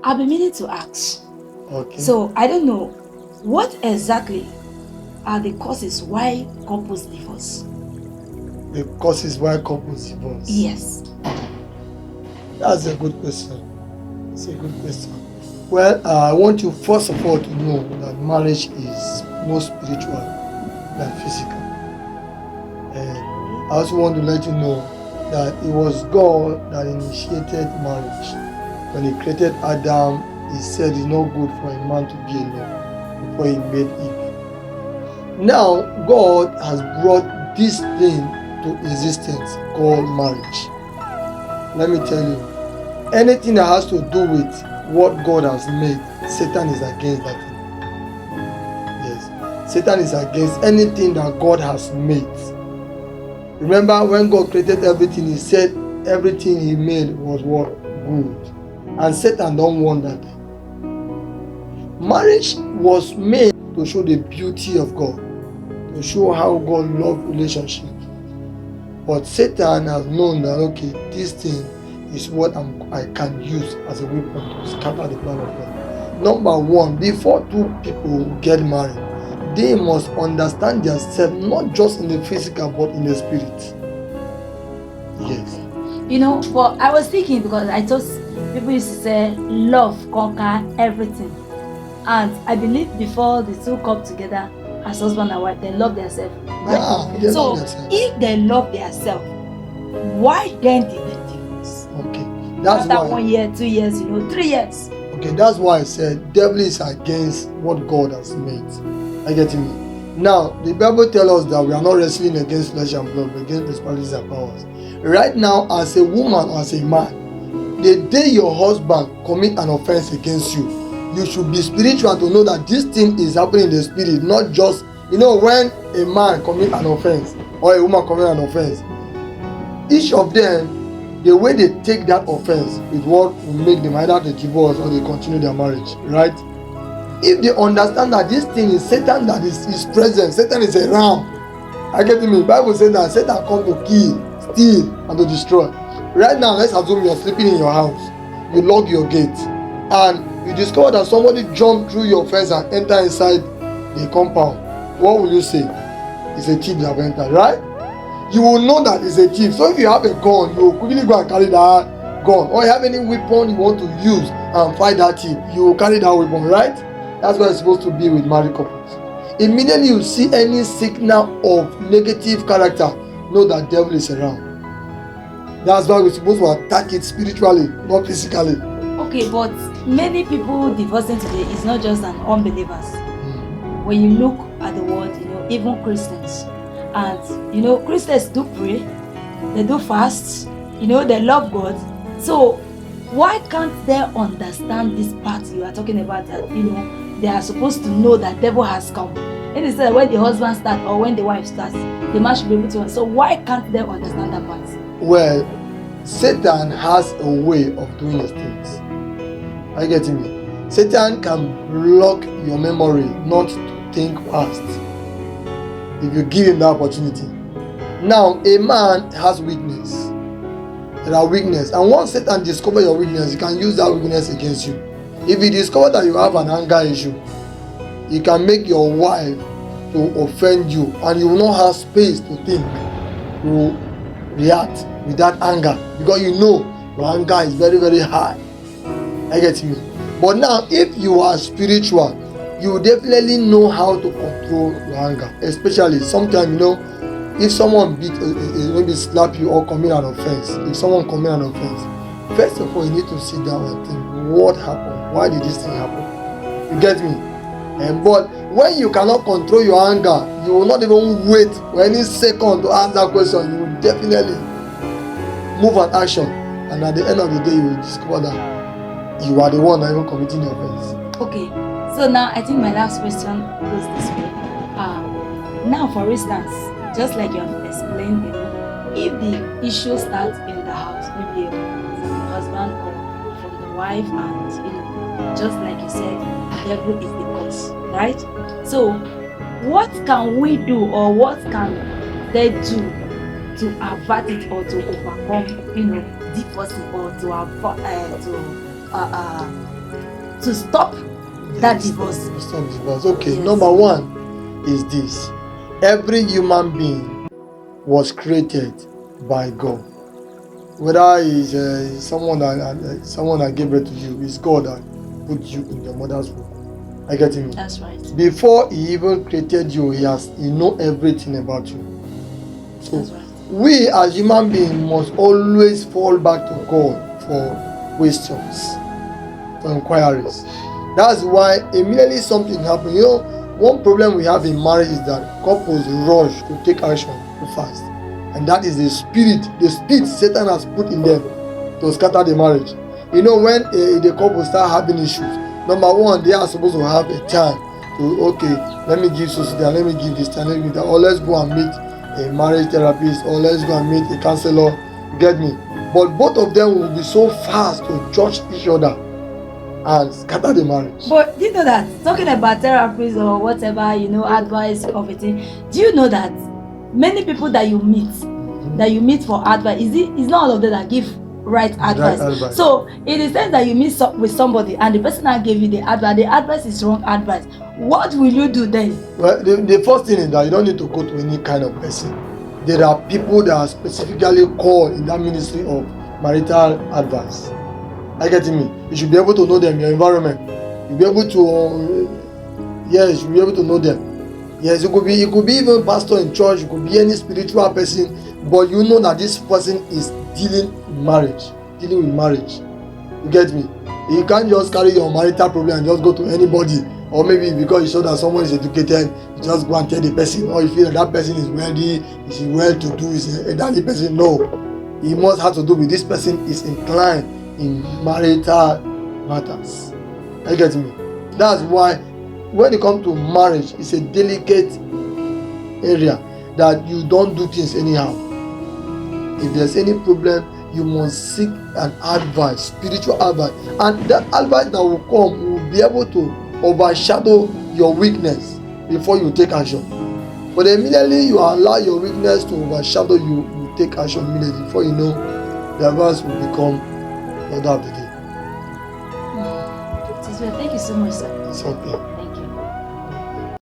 I've been meaning to ask. Okay. So I don't know what exactly are the causes why couples divorce. The causes why couples divorce. Yes. That's a good question. It's a good question. Well, I want you first of all to know that marriage is more spiritual than physical. And I also want to let you know that it was God that initiated marriage. When He created Adam, He said it's not good for a man to be alone before He made Eve. Now, God has brought this thing to existence called marriage. Let me tell you, anything that has to do with what God has made, Satan is against that thing. Yes, Satan is against anything that God has made. Remember, when God created everything, He said everything He made was what? Good. And Satan don't want that. Marriage was made to show the beauty of God, to show how God loves relationship. But Satan has known that, okay, this thing is what I can use as a weapon to scatter the plan of God. Number one, before two people get married, they must understand themselves, not just in the physical, but in the spirit. Yes. You know, but I was thinking, because I thought people used to say love conquer everything. And I believe before the two come together as husband and wife, they love themselves. Right? Yeah, they so love themselves. If they love themselves, why then did they divorce? Okay, that's after why. 1 year, 2 years, 3 years. Okay, that's why I said devil is against what God has made. Are you getting me? Now, the Bible tells us that we are not wrestling against flesh and blood, but against principalities and powers. Right now, as a woman, as a man, the day your husband commit an offense against you, you should be spiritual to know that this thing is happening in the spirit, not just, when a man commit an offense or a woman commit an offense, each of them, the way they take that offense is what will make them either to divorce or they continue their marriage, right? If they understand that this thing is Satan that is present, Satan is around. I get me. Bible says that Satan comes to kill, steal, and to destroy. Right now, let's assume you're sleeping in your house. You lock your gate, and you discover that somebody jumped through your fence and entered inside the compound. What will you say? It's a thief that have entered, right? You will know that it's a thief. So if you have a gun, you will quickly go and carry that gun. Or you have any weapon you want to use and fight that thief, you will carry that weapon, right? That's what it's supposed to be with married couples. Immediately you see any signal of negative character, know that devil is around. That's why we're supposed to attack it spiritually, not physically. Okay, but many people divorcing today is not just an unbelievers. When you look at the world, even Christians. And Christians do pray, they do fast, they love God. So why can't they understand this part you are talking about, that they are supposed to know that devil has come? And instead, when the husband starts or when the wife starts, the man should be able to. So why can't they understand that part? Well, Satan has a way of doing his things. Are you getting me? Satan can block your memory not to think past if you give him the opportunity. Now, a man has weakness. There are weakness, and once Satan discovers your weakness, he can use that weakness against you. If he discovers that you have an anger issue, he can make your wife to offend you, and you will not have space to think, to react with that anger, because your anger is very, very high. I get you. But now, if you are spiritual, you definitely know how to control your anger. Especially sometimes, if someone maybe slap you or commit an offense. If someone commit an offense, first of all, you need to sit down and think, what happened? Why did this thing happen? You get me? But when you cannot control your anger, you will not even wait for any second to ask that question. You will definitely move an action, and at the end of the day, you will discover that you are the one that even committing the offense. Okay, so now I think my last question goes this way. Now, for instance, just like you have explained, if the issue starts in the house, maybe from the husband or from the wife, and just like you said, the devil is the cause, right? So, what can we do, or what can they do to avert it or to overcome, divorce, or to stop that divorce? Stop divorce. Okay, Yes. number one is this. Every human being was created by God. Whether it's someone that gave birth to you, it's God that put you in your mother's womb. I get it. That's right. Before He even created you, He know everything about you. So That's right. we as human beings must always fall back to God for questions, for inquiries. That's why immediately something happens. You know, one problem we have in marriage is that couples rush to take action too fast, and that is the speed Satan has put in them to scatter the marriage. You know, when the couple start having issues, number one, they are supposed to have a time to, okay, let me give society, let me give this time, let me give that, or let's go and meet a marriage therapist, or let's go and meet a counselor. You get me? But both of them will be so fast to judge each other and scatter the marriage. But do you know that, talking about therapists or whatever, you know, advice of a thing, do you know that many people that you meet for advice, it's not all of them that give right advice. So in the sense that you meet with somebody and the person that gave you the advice is wrong advice, what will you do then? Well, the first thing is that you don't need to go to any kind of person. There are people that are specifically called in that ministry of marital advice. I get me. You should be able to know them, your environment. You'll be able to, yes, you'll be able to know them. Yes, it could be even pastor in church, it could be any spiritual person, but you know that this person is dealing with marriage. You get me? You can't just carry your marital problem and just go to anybody, or maybe because you saw that someone is educated, you just go and tell the person, or you feel that person is wealthy, is well to do, is a daddy person. No, it must have to do with this person is inclined in marital matters. You get me? That's why when it comes to marriage, it's a delicate area that you don't do things anyhow. If there's any problem, you must seek an advice, spiritual advice, and the advice that will come will be able to overshadow your weakness before you take action. But immediately you allow your weakness to overshadow you, you take action immediately. Before you know, the advice will become the order of the day. Thank you so much, sir. It's okay.